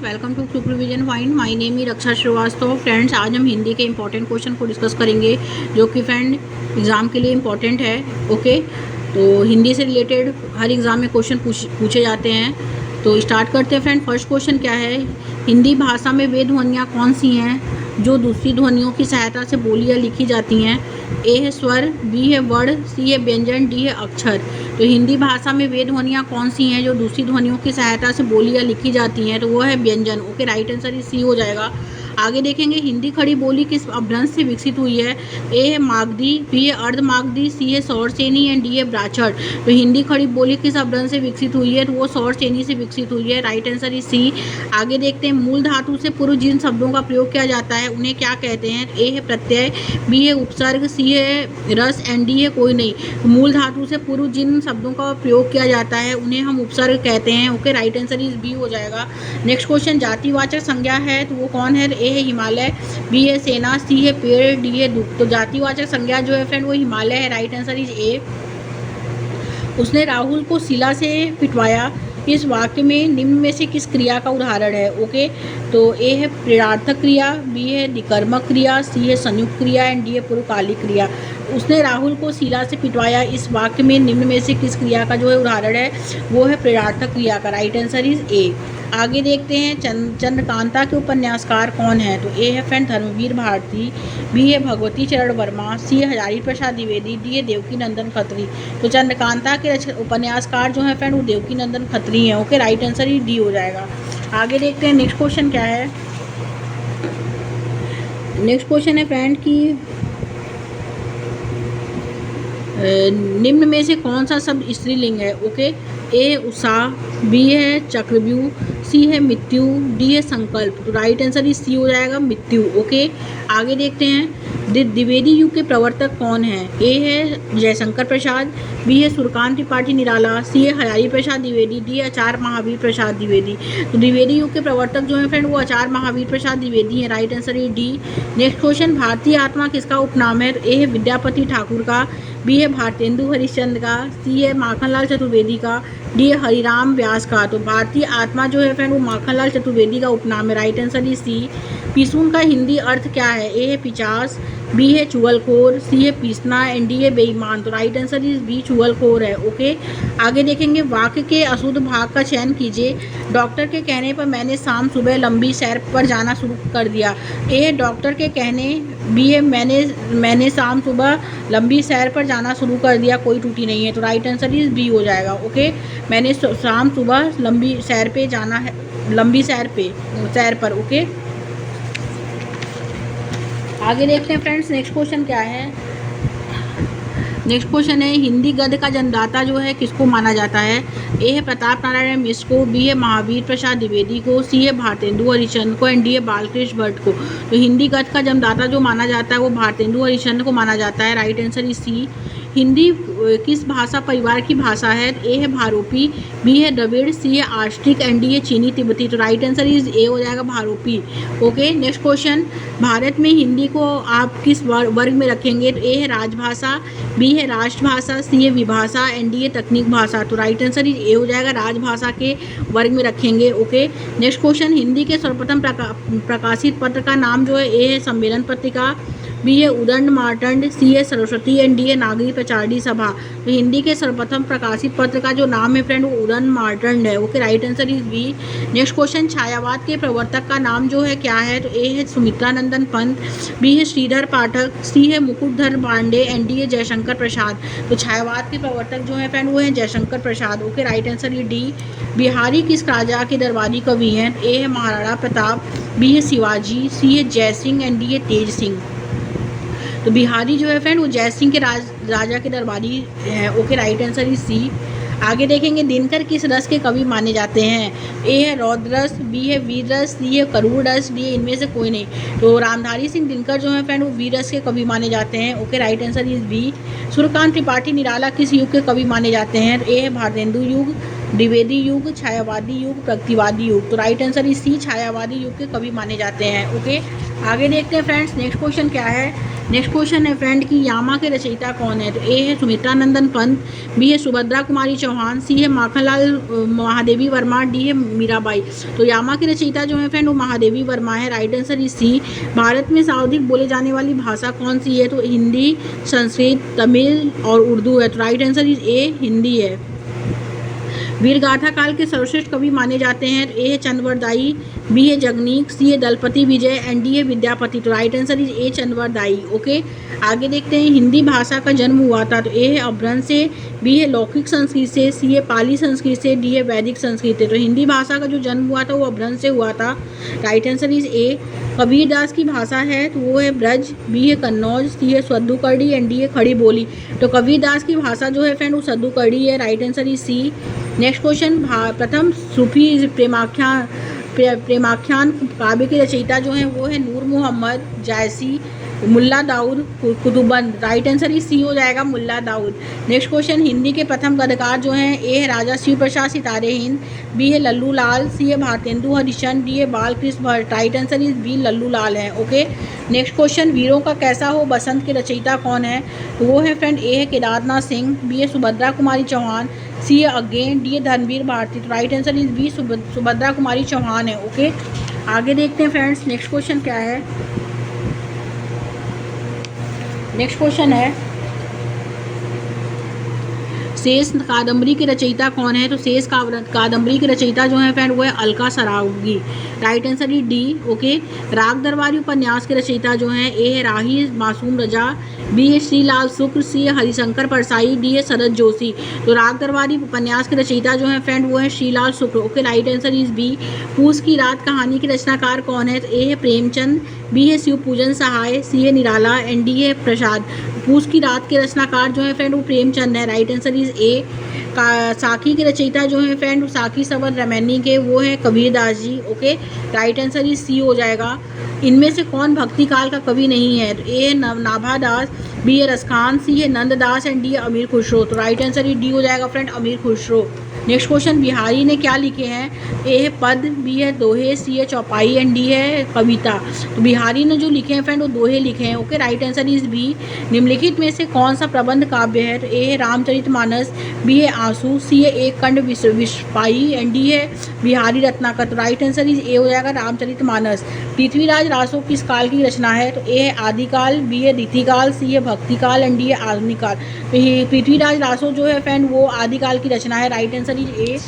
Welcome to quick revision find. My name is Raksha Srivastava. Friends, आज हम हिंदी के इंपॉर्टेंट क्वेश्चन को डिस्कस करेंगे जो कि फ्रेंड एग्ज़ाम के लिए इम्पॉर्टेंट है। ओके, तो हिंदी से रिलेटेड हर एग्ज़ाम में क्वेश्चन पूछे जाते हैं। तो स्टार्ट करते हैं फ्रेंड। फर्स्ट क्वेश्चन क्या है, हिंदी भाषा में वे ध्वनियाँ कौन सी हैं जो दूसरी ध्वनियों की सहायता से बोली या लिखी जाती हैं? ए है स्वर, बी है वर्ण, सी है व्यंजन, डी है अक्षर। तो हिंदी भाषा में वे ध्वनियाँ कौन सी हैं जो दूसरी ध्वनियों की सहायता से बोली या लिखी जाती हैं? तो वो है व्यंजन। ओके, राइट आंसर सी हो जाएगा। आगे देखेंगे, हिंदी खड़ी बोली किस अपभ्रंश से विकसित हुई है? ए है मागधी, बी है अर्धमागधी, सी है सौरसेनी एंड डी है ब्राह्मण। तो हिंदी खड़ी बोली किस अपभ्रंश से विकसित हुई है? तो वो सौरसेनी से विकसित हुई है। Right answer is C. आगे देखते हैं, मूल धातु से पूर्व जिन शब्दों का प्रयोग किया जाता है उन्हें क्या कहते हैं? ए है प्रत्यय, बी है उपसर्ग, सी है रस एंड डी है कोई नहीं। मूल धातु से पूर्व जिन शब्दों का प्रयोग किया जाता है उन्हें हम उपसर्ग कहते हैं। Okay, right answer is B हो जाएगा। नेक्स्ट क्वेश्चन, जातिवाचक संज्ञा है तो वो कौन है? ए है हिमालय, बी है सेना, सी है पेड़, डी है दुख। तो जातिवाचक संज्ञा जो है फ्रेंड वो हिमालय है। राइट आंसर इज ए। उसने राहुल को शिला से पिटवाया, इस वाक्य में निम्न में से किस क्रिया का उदाहरण है? ओके, तो ए है प्रेरणार्थक क्रिया, बी है निकर्मक क्रिया, सी है संयुक्त क्रिया एंड डी है पूर्वकालिक क्रिया। उसने राहुल को शिला से पिटवाया, इस वाक्य में निम्न में से किस क्रिया का जो है उदाहरण है? वो है प्रेरणार्थक क्रिया का। राइट आंसर इज ए। आगे देखते हैं, चंद्रकांता के उपन्यासकार कौन है? तो ए है फ्रेंड धर्मवीर भारती, बी है भगवती चरण वर्मा, सी है हजारी प्रसाद द्विवेदी, डी है देवकी नंदन खत्री। तो चंद्रकांता के उपन्यासकार जो है फ्रेंड वो देवकी नंदन खत्री हैं। ओके, राइट आंसर ही डी हो जाएगा। आगे देखते हैं, नेक्स्ट क्वेश्चन क्या है। नेक्स्ट क्वेश्चन है फ्रेंड कि निम्न में से कौन सा शब्द स्त्रीलिंग है? ओके, ए उत्साह, बी है चक्रव्यूह, सी है मृत्यु, डी है संकल्प। तो राइट आंसर इस सी हो जाएगा, मृत्यु। ओके, आगे देखते हैं, द्विवेदी युग के प्रवर्तक कौन है? ए है जयशंकर प्रसाद, बी है सूर्यकांत त्रिपाठी निराला, सी है हजारी प्रसाद द्विवेदी, डी है आचार्य महावीर प्रसाद द्विवेदी। तो द्विवेदी युग के प्रवर्तक जो है फ्रेंड वो आचार्य महावीर प्रसाद द्विवेदी हैं। Right answer is D. Next question, भारतीय आत्मा किसका उपनाम है? ए है विद्यापति ठाकुर का, बी है भारतेंदु हरिश्चंद्र का, सी है माखनलाल चतुर्वेदी का, डी है हरिराम व्यास का। तो भारतीय आत्मा जो है फ्रेंड वो माखनलाल चतुर्वेदी का उपनाम है। Right answer is C. पीसून का हिंदी अर्थ क्या है? ए है पिचास, बी है चुगलखोर, सी है पीसना एंड डी है बेईमान। तो राइट आंसर इज बी, चुगलखोर है। ओके, आगे देखेंगे, वाक्य के अशुद्ध भाग का चयन कीजिए। डॉक्टर के कहने पर मैंने शाम सुबह लंबी सैर पर जाना शुरू कर दिया। ए है डॉक्टर के कहने, बी है मैंने शाम सुबह लंबी सैर पर जाना शुरू कर दिया, कोई त्रुटि नहीं है। तो राइट आंसर इज बी हो जाएगा। ओके, मैंने शाम सुबह लंबी सैर पे जाना है, लंबी सैर पर। ओके, आगे देखते हैं फ्रेंड्स, नेक्स्ट क्वेश्चन क्या है। नेक्स्ट क्वेश्चन है, हिंदी गद्य का जन्मदाता जो है किसको माना जाता है? ए है प्रताप नारायण मिश्र को, बी है महावीर प्रसाद द्विवेदी को, सी है भारतेंदु हरिश्चंद्र को एंड डी है बालकृष्ण भट्ट को। तो हिंदी गद्य का जन्मदाता जो माना जाता है वो भारतेंदु हरिश्चंद्र को माना जाता है। Right answer is C. Hindi किस भाषा परिवार की भाषा है? ए है भारोपी, बी है द्रविड़, सी है आर्ष्टिक एंड डी है चीनी तिब्बती। तो राइट आंसर इज ए हो जाएगा, भारोपी। ओके, नेक्स्ट क्वेश्चन, भारत में हिंदी को आप किस वर्ग में रखेंगे? तो ए है राजभाषा, बी है राष्ट्रभाषा, सी है विभाषा एंड डी है तकनीक भाषा। तो राइट आंसर इज ए हो जाएगा, राजभाषा के वर्ग में रखेंगे। ओके, नेक्स्ट क्वेश्चन, हिंदी के सर्वप्रथम प्रकाशित पत्र का नाम जो है? ए है सम्मेलन पत्रिका, बी है उदंड मार्तंड, सी है सरस्वती एंड डी है नागरिक प्रचारणी सभा। तो हिंदी के सर्वप्रथम प्रकाशित पत्र का जो नाम है फ्रेंड वो उदंड मार्तंड है। Okay, right answer is B. Next question, छायावाद के प्रवर्तक का नाम जो है क्या है? तो ए है सुमित्रानंदन पंत, बी है श्रीधर पाठक, सी है मुकुटधर पांडे एंड डी है जयशंकर प्रसाद। तो छायावाद के प्रवर्तक जो है फ्रेंड वो है Jaishankar Prasad. Okay, right answer is D. Bihari किस राजा के दरबारी कवि हैं? ए है महाराणा प्रताप, बी है शिवाजी, सी है जयसिंह एंड डी है तेज सिंह। तो बिहारी जो है फ्रेंड वो जयसिंह के राजा के दरबारी है। Okay, right answer is C. आगे देखेंगे, दिनकर किस रस के कवि माने जाते हैं? ए है रौद्र रस, बी है वीर रस, सी है करूर रस, डी है इनमें से कोई नहीं। तो रामधारी सिंह दिनकर जो है फ्रेंड वो वीर रस के कवि माने जाते हैं। Okay, right answer is B. Suryakant Tripathi Nirala किस युग के कवि माने जाते हैं? ए है भारतेंदु युग, द्विवेदी युग, छायावादी युग, प्रगतिवादी युग। तो राइट आंसर इज सी, छायावादी युग के कवि माने जाते हैं। ओके, आगे देखते हैं फ्रेंड्स, नेक्स्ट क्वेश्चन क्या है। नेक्स्ट क्वेश्चन है फ्रेंड कि यामा के रचयिता कौन है? तो ए है सुमित्रा नंदन पंत, बी है सुभद्रा कुमारी चौहान, सी है माखनलाल महादेवी वर्मा, डी है मीराबाई। तो यामा के रचयिता जो है फ्रेंड वो महादेवी वर्मा है। Right answer is C. Bharat में सर्वाधिक बोले जाने वाली भाषा कौन सी है? तो हिंदी, संस्कृत, तमिल और उर्दू है। तो राइट आंसर इज ए, हिंदी है। वीरगाथा काल के सर्वश्रेष्ठ कवि माने जाते हैं। ए है चंद्रवरदायी, बी है जगनीक, सी है दलपति विजय एंड डी है विद्यापति। तो right answer is A, Chandvardai. Okay, आगे देखते हैं हिंदी भाषा का जन्म हुआ था। तो ए है अपभ्रंश से, बी है लौकिक संस्कृत से, सी है पाली संस्कृत से, डी है वैदिक संस्कृत से। तो हिंदी भाषा का जो जन्म हुआ था वो अपभ्रंश से हुआ था। राइट आंसर इज ए। कबीरदास की भाषा है तो वो है ब्रज, बी है कन्नौज, सी है सद्दूकड़ी एंड डी है खड़ी बोली। तो कबीरदास की भाषा जो है फ्रेंड वो सद्दूकड़ी है। Right answer is C. Next question, प्रथम सूफी प्रेमाख्यान काव्य के रचयिता जो हैं वो है नूर मोहम्मद, जायसी, मुल्ला दाऊद, कुतुबंद। राइट आंसर ही सी हो जाएगा, मुल्ला दाऊद। नेक्स्ट क्वेश्चन, हिंदी के प्रथम गद्यकार जो हैं ए है राजा शिव प्रसाद सितारे हिंद, बी है लल्लू लाल, सी है भारतेंदु हरिश्चंद्र, डी है Balkrishna Bhatt. Right answer is B, Lallu Lal है। ओके, नेक्स्ट क्वेश्चन, वीरों का कैसा हो बसंत के रचयिता कौन है? तो वो है फ्रेंड ए है केदारनाथ सिंह, बी है सुभद्रा कुमारी चौहान, सी है अगेन, डी है धर्मवीर भारती। तो right answer is B, Subhadra Kumari Chauhan है। ओके, आगे देखते हैं फ्रेंड्स नेक्स्ट क्वेश्चन क्या है। नेक्स्ट क्वेश्चन है शेष कादम्बरी के रचयिता कौन है? तो शेष कादम्बरी के रचयिता जो है फ्रेंड वो है Alka Saraogi. Right answer is D. Okay, राग दरबारी उपन्यास के रचयिता जो हैं ए है राही मासूम रजा, बी है श्रीलाल शुक्ल, सी है हरिशंकर परसाई, डी है शरद जोशी। तो राग दरबारी उपन्यास के रचयिता जो है फ्रेंड वो है Shrilal Shukla. Okay, right answer is B. Poos ki रात कहानी के रचनाकार कौन है? तो ए है प्रेमचंद, बी है शिवपूजन सहाय, सी है निराला एंड डी है प्रसाद। पूस की रात के रचनाकार जो है फ्रेंड वो प्रेमचंद है। राइट आंसर इज ए। साखी के रचयिता जो है फ्रेंड साखी सवद रमैनी के वो है Kabirdas ji. Okay, right answer is C हो जाएगा। इनमें से कौन भक्ति काल का कवि नहीं है? तो ए है नाभा दास, बी है रसखान, सी है नंददास एंड डी है अमीर खुसरो। तो राइट आंसर इज डी हो जाएगा फ्रेंड, अमीर खुसरो। नेक्स्ट क्वेश्चन, बिहारी ने क्या लिखे हैं? ए है पद, बी है दोहे, सी है चौपाई एंड डी है कविता। तो बिहारी ने जो लिखे हैं फ्रेंड वो दोहे लिखे हैं। Okay, right answer is B. निम्नलिखित में से कौन सा प्रबंध काव्य है? तो ए है रामचरितमानस, बी है आंसू, सी है एक खंड विस्पाई एंड डी है बिहारी रत्नाकर। तो राइट आंसर इज ए हो जाएगा, रामचरितमानस। पृथ्वीराज रासो किस काल की रचना है? तो ए है आदिकाल, बी है रीतिकाल, सी है भक्तिकाल एंड डी है आधुनिक काल। तो ये पृथ्वीराज रासो जो है फ्रेंड वो आदिकाल की रचना है। राइट आंसर इज ए।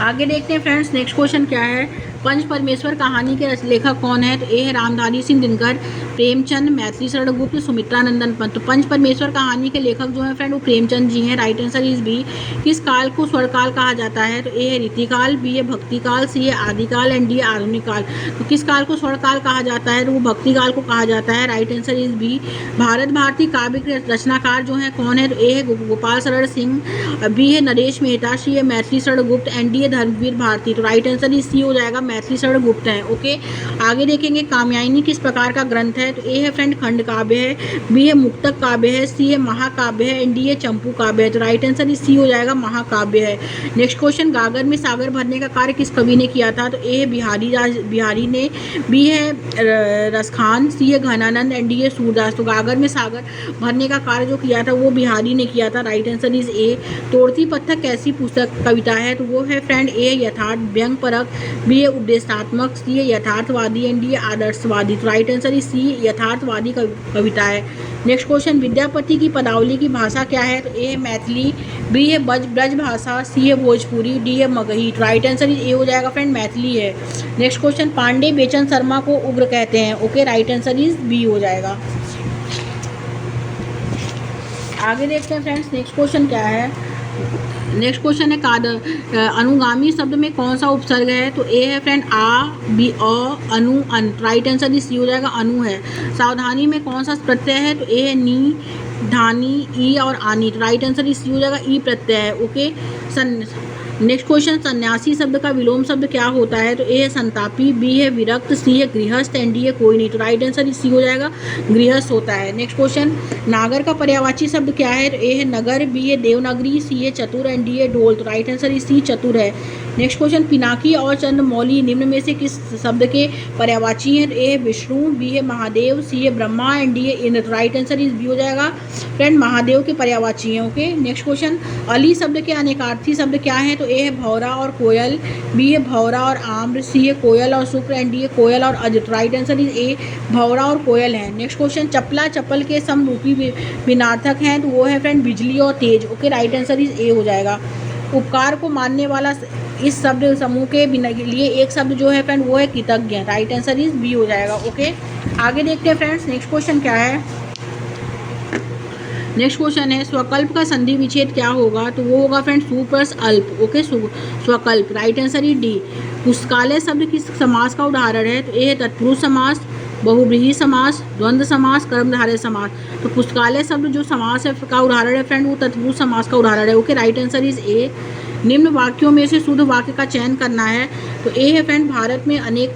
आगे देखते हैं फ्रेंड्स नेक्स्ट क्वेश्चन क्या है। पंच परमेश्वर कहानी के लेखक कौन है? तो ए है रामधारी सिंह दिनकर, प्रेमचंद, मैथिली शरण गुप्त, सुमित्रा नंदन पंत। तो पंच परमेश्वर कहानी के लेखक जो है फ्रेंड वो प्रेमचंद जी हैं। Right answer is B. किस काल को स्वर्णकाल कहा जाता है? तो ए है रीतिकाल, बी है भक्तिकाल, सी है आदिकाल एंड डी है आधुनिक काल। तो किस काल को स्वर्णकाल कहा जाता है? तो वो भक्तिकाल को कहा जाता है। Right answer is B. Bharat Bharati काव्य के रचनाकार जो है कौन है? तो ए है गोपाल शरण सिंह, बी है नरेश मेहता, सी है मैथिली शरण गुप्त एंड डी है धर्मवीर भारती। तो राइट आंसर इज सी हो जाएगा, मैथिली शरण गुप्त है। ओके, आगे देखेंगे कामयानी किस प्रकार का ग्रंथ है? तो ए है फ्रेंड खंड काव्य है, बी है मुक्तक काव्य है, सी है महाकाव्य है एंड डी है चंपू काव्य है। तो राइट आंसर इज सी हो जाएगा, महाकाव्य है। नेक्स्ट क्वेश्चन, गागर में सागर भरने का कार्य किस कवि ने किया था? तो ए है बिहारी ने, बी है रसखान, सी है घनानंद एंड डी है सूरदास। तो गागर में सागर भरने का कार्य जो किया था वो बिहारी ने किया था। राइट आंसर इज ए। तोड़ती पत्थर कैसी पुस्तक कविता है? तो वो है फ्रेंड ए यथार्थ व्यंग परक, बी है उपदेशात्मक, सी है यथार्थवादी एंड डी है आदर्शवादी। तो राइट आंसर इज सी, यथार्थवादी कविता है। नेक्स्ट क्वेश्चन, विद्यापति की पदावली की भाषा क्या है? तो ए है मैथिली, बी है ब्रज भाषा, सी है भोजपुरी, डी है मगही। तो राइट आंसर इज ए हो जाएगा फ्रेंड, मैथिली है। नेक्स्ट क्वेश्चन, पांडे बेचन शर्मा को उग्र कहते हैं। Okay, right answer is B हो जाएगा। आगे देखते हैं फ्रेंड्स नेक्स्ट क्वेश्चन क्या है। नेक्स्ट क्वेश्चन है अनुगामी शब्द में कौन सा उपसर्ग है? तो ए है फ्रेंड आ, बी अ, अनु, अन। राइट आंसर इस सी हो जाएगा, अनु है। सावधानी में कौन सा प्रत्यय है? तो ए है नी, धानी, ई और आनी। तो राइट आंसर इस सी हो जाएगा, ई प्रत्यय है। ओके, नेक्स्ट क्वेश्चन, सन्यासी शब्द का विलोम शब्द क्या होता है? तो ए है संतापी, बी है विरक्त, सी है गृहस्थ एंड डी है कोई नहीं। तो राइट आंसर इस सी हो जाएगा, गृहस्थ होता है। नेक्स्ट क्वेश्चन, नागर का पर्यायवाची शब्द क्या है? तो ए है नगर, बी है देवनागरी, सी है चतुर एंड डी है ढोल। तो राइट आंसर इस सी, चतुर है। नेक्स्ट क्वेश्चन, पिनाकी और चंद्रमौली निम्न में से किस शब्द के पर्यायवाची हैं? ए है विष्णु, बी है महादेव, सी है ब्रह्मा एंड डी है इंद्र। तो राइट आंसर इज बी हो जाएगा फ्रेंड, महादेव के पर्यायवाची हैं। ओके, नेक्स्ट क्वेश्चन, अली शब्द के अनेकार्थी शब्द क्या है? तो ए है भौरा और कोयल, बी है भौरा और आम्र, सी है कोयल और शुक्र एंड डी है कोयल और अज। तो राइट आंसर इज ए, भौरा और कोयल है। नेक्स्ट क्वेश्चन, चपला चप्पल के समरूपी विनार्थक हैं? तो वो है फ्रेंड बिजली और तेज। Okay, right answer is A हो जाएगा। उपकार को मानने वाला इस शब्द समूह के लिए एक शब्द जो है फ्रेंड वो है कृतज्ञ। राइट आंसर इज बी हो जाएगा। ओके, आगे देखते हैं फ्रेंड्स, नेक्स्ट क्वेश्चन क्या है। नेक्स्ट क्वेश्चन है, स्वकल्प का संधि विच्छेद क्या होगा? तो वो होगा फ्रेंड सु प्लस अल्प। ओके, स्वकल्प। Right answer is D. पुस्तकालय शब्द किस समास का उदाहरण है? तो ए है तत्पुरुष समास, बहुव्रीहि समास, द्वंद्व समास, कर्मधारय समास। तो पुस्तकालय शब्द जो समास है का उदाहरण है फ्रेंड वो तत्पुरुष समास का उदाहरण है। ओके, राइट आंसर इज ए। निम्न वाक्यों में से शुद्ध वाक्य का चयन करना है। तो ए है फ्रेंड भारत में अनेक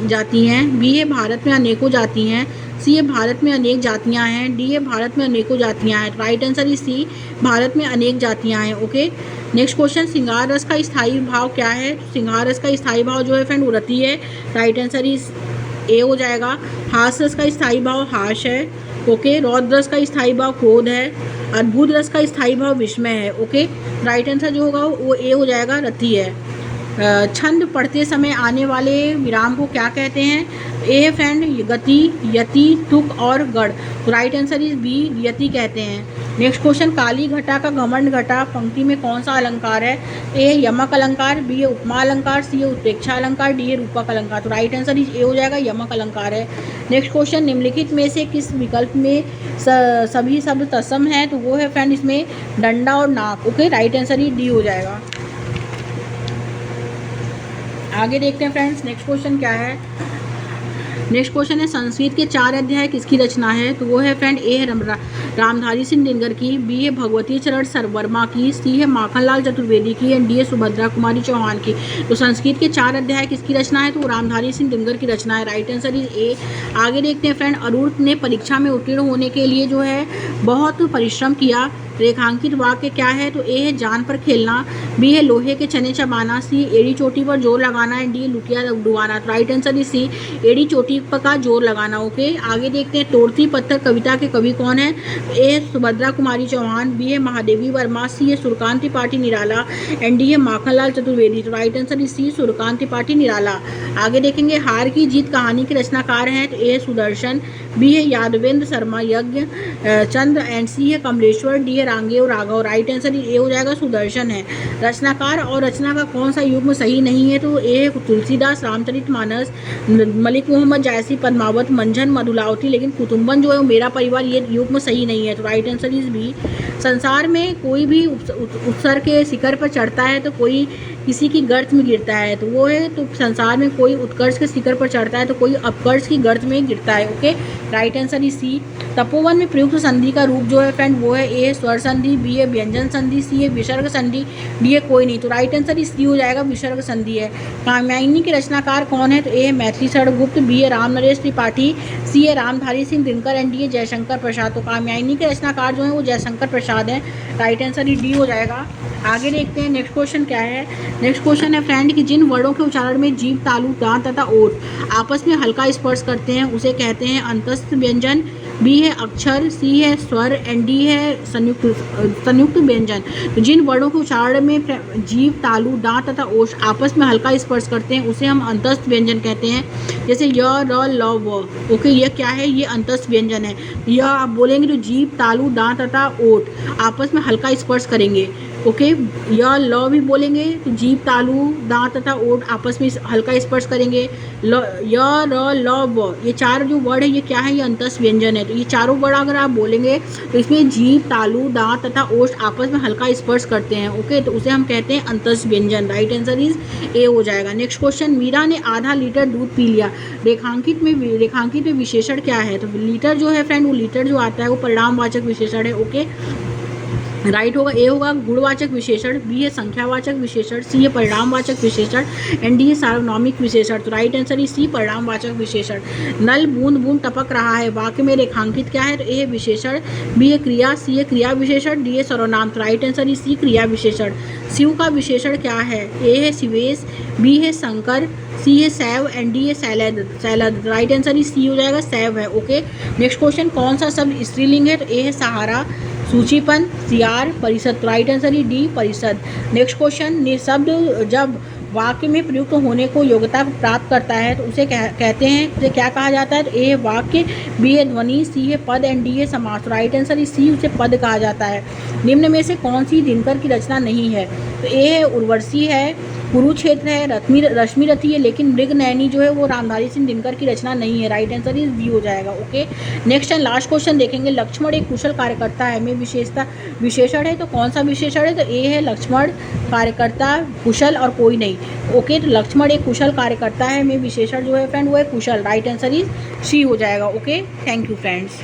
जाति हैं, बी है भारत में अनेकों जाति हैं, सी है भारत में अनेक जातियां हैं, डी है भारत में अनेकों जातियां हैं। Right answer is C, Bharat में अनेक जातियां हैं। ओके, नेक्स्ट क्वेश्चन, श्रृंगार रस का स्थायी भाव क्या है? श्रृंगार रस का स्थायी भाव जो है फ्रेंड वो रति है। राइट आंसर इज ए हो जाएगा। हास रस का स्थायी भाव हाश है। ओके, रौद्र रस का स्थायी भाव क्रोध है। अद्भुत रस का स्थायी भाव विस्मय है। ओके, राइट आंसर जो होगा वो ए हो जाएगा, रति है। छंद पढ़ते समय आने वाले विराम को क्या कहते हैं? ए है फ्रेंड गति, यति, तुक और गढ़। तो राइट आंसर इज बी, यति कहते हैं। नेक्स्ट क्वेश्चन, काली घटा का घमंड घटा पंक्ति में कौन सा अलंकार है? ए है यमक अलंकार, बी है उपमा अलंकार, सी है उत्प्रेक्षा अलंकार, डी है रूपक अलंकार। तो राइट आंसर इज ए हो जाएगा, यमक अलंकार है। नेक्स्ट क्वेश्चन, निम्नलिखित में से किस विकल्प में सभी शब्द तत्सम है? तो वो है फ्रेंड इसमें डंडा और नाक। Okay, right answer is D हो जाएगा। आगे देखते हैं फ्रेंड्स, नेक्स्ट क्वेश्चन क्या है। नेक्स्ट क्वेश्चन है, संस्कृत के 4 अध्याय किसकी रचना है? तो वो है फ्रेंड ए है रामधारी सिंह दिनकर की, बी है भगवती चरण सर्वर्मा की, सी है माखनलाल चतुर्वेदी की एंड डी है सुभद्रा कुमारी चौहान की। तो संस्कृत के 4 अध्याय किसकी रचना है? तो रामधारी सिंह दिनकर की रचना है। राइट आंसर इज ए। आगे देखते हैं फ्रेंड, अरुण ने परीक्षा में उत्तीर्ण होने के लिए जो है बहुत परिश्रम किया। रेखांकित वाक्य क्या है? तो ए है जान पर खेलना, बी है लोहे के चने चबाना, सी एड़ी चोटी पर जोर लगाना एंड डी लुकिया डुबाना। तो राइट आंसर इज सी, एड़ी चोटी पर का जोर लगाना। ओके, आगे देखते हैं, तोड़ती पत्थर कविता के कवि कौन है? ए है सुभद्रा कुमारी चौहान, बी है महादेवी वर्मा, सी है सूर्यकांत त्रिपाठी निराला एंड डी है माखनलाल चतुर्वेदी। तो right answer is C, Suryakant Tripathi Nirala. आगे देखेंगे, हार की जीत कहानी के रचनाकार हैं? तो ए है सुदर्शन, बी है यादवेंद्र शर्मा यज्ञ चंद्र एंड सी है कमलेश्वर, डी है रांगेव राघव। राइट आंसर ए हो जाएगा, सुदर्शन है। रचनाकार और रचना का कौन सा युग्म सही नहीं है? तो ए है तुलसीदास रामचरितमानस, मलिक मोहम्मद जायसी पद्मावत, मंझन मधुलावती, लेकिन कुटुंबन जो है मेरा परिवार ये युग्म सही नहीं है। तो राइट आंसर इज बी। संसार में कोई भी उत्सर्ग के शिखर पर चढ़ता है तो कोई किसी की गर्त में गिरता है। तो वो है, तो संसार में कोई उत्कर्ष के शिखर पर चढ़ता है तो कोई अपकर्ष की गर्त में गिरता है। Okay, right answer is C. तपोवन में प्रयुक्त संधि का रूप जो है फ्रेंड वो है ए स्वर संधि, बी है व्यंजन संधि, सी है विसर्ग संधि, डी है कोई नहीं। तो राइट आंसर इज सी हो जाएगा, विसर्ग संधि है। कात्यायनी के रचनाकार कौन है? तो ए है मैथिली शरण गुप्त, बी है राम नरेश त्रिपाठी, सी है रामधारी सिंह दिनकर एंड डी है जयशंकर प्रसाद। तो कात्यायनी के रचनाकार जो है वो जयशंकर प्रसाद है। राइट आंसर इज डी हो जाएगा। आगे देखते हैं, नेक्स्ट क्वेश्चन क्या है। नेक्स्ट क्वेश्चन है फ्रेंड कि जिन वर्णों के उच्चारण में जीभ, तालु, दांत तथा ओठ आपस में हल्का स्पर्श करते हैं उसे कहते हैं अंतस्थ व्यंजन, बी है अक्षर, सी है स्वर एंड डी है संयुक्त व्यंजन। तो जिन वर्णों के उच्चारण में जीभ, तालु, दांत तथा ओठ आपस में हल्का स्पर्श करते हैं उसे हम अंतस्थ व्यंजन कहते हैं। जैसे य, र, ल, व। ओके, ये क्या है? ये अंतस्थ व्यंजन है। यह आप बोलेंगे तो जीभ, तालु, दांत तथा ओठ आपस में हल्का स्पर्श करेंगे। ओके, या ल भी बोलेंगे तो जीभ, तालु, दांत तथा ओठ आपस में हल्का स्पर्श करेंगे। य, र, ल, व, ये 4 जो वर्ड है ये क्या है? ये अंतस्थ व्यंजन है। तो ये चारों वर्ड अगर आप बोलेंगे तो इसमें जीभ, तालु, दांत तथा ओठ आपस में हल्का स्पर्श करते हैं। ओके, तो उसे हम कहते हैं अंतस्थ व्यंजन। राइट आंसर इज ए हो जाएगा। नेक्स्ट क्वेश्चन, मीरा ने आधा लीटर दूध पी लिया। रेखांकित में विशेषण क्या है? तो लीटर जो है फ्रेंड वो लीटर जो आता है वो परिणामवाचक विशेषण है। ओके, राइट होगा। ए होगा गुणवाचक विशेषण, बी है संख्यावाचक विशेषण, सी है परिणामवाचक विशेषण एंड डी है सार्वनामिक विशेषण। तो राइट आंसर इज सी परिणामवाचक विशेषण। नल बूंद बूंद टपक रहा है वाक्य में रेखांकित क्या है? तो ए है विशेषण, बी है क्रिया, सी है क्रिया विशेषण, डी है सर्वनाम। तो राइट आंसर इज सी क्रिया विशेषण। शिव का विशेषण क्या है? ए है शिवेश, बी है शंकर, सी है सैव एंड डी है सैलद। सैलद राइट आंसर इज सी हो जाएगा, सैव है। ओके नेक्स्ट क्वेश्चन, कौन सा शब्द स्त्रीलिंग है? तो ए है सहारा, सूचीपन, सियार, परिषद। राइट आंसर ही डी परिषद। नेक्स्ट क्वेश्चन, शब्द जब वाक्य में प्रयुक्त होने को योग्यता प्राप्त करता है तो उसे कहते हैं, उसे क्या कहा जाता है? तो ए है वाक्य, बी है ध्वनि, सी है पद एंड डी है समास। राइट आंसर इज सी, उसे पद कहा जाता है। निम्न में से कौन सी दिनकर की रचना नहीं है? तो ए है उर्वशी है, कुरुक्षेत्र है, रश्मि रथी है, लेकिन मृगनयनी जो है वो रामधारी सिंह दिनकर की रचना नहीं है। राइट आंसर इज बी हो जाएगा। Okay next and last question देखेंगे, लक्ष्मण एक कुशल कार्यकर्ता है में विशेषता विशेषण है, तो कौन सा विशेषण है? तो ए है लक्ष्मण कार्यकर्ता कुशल और कोई नहीं। ओके तो लक्ष्मण एक कुशल कार्यकर्ता है में विशेषण जो है फ्रेंड वो है कुशल। राइट आंसर इज सी हो जाएगा। Okay thank you friends.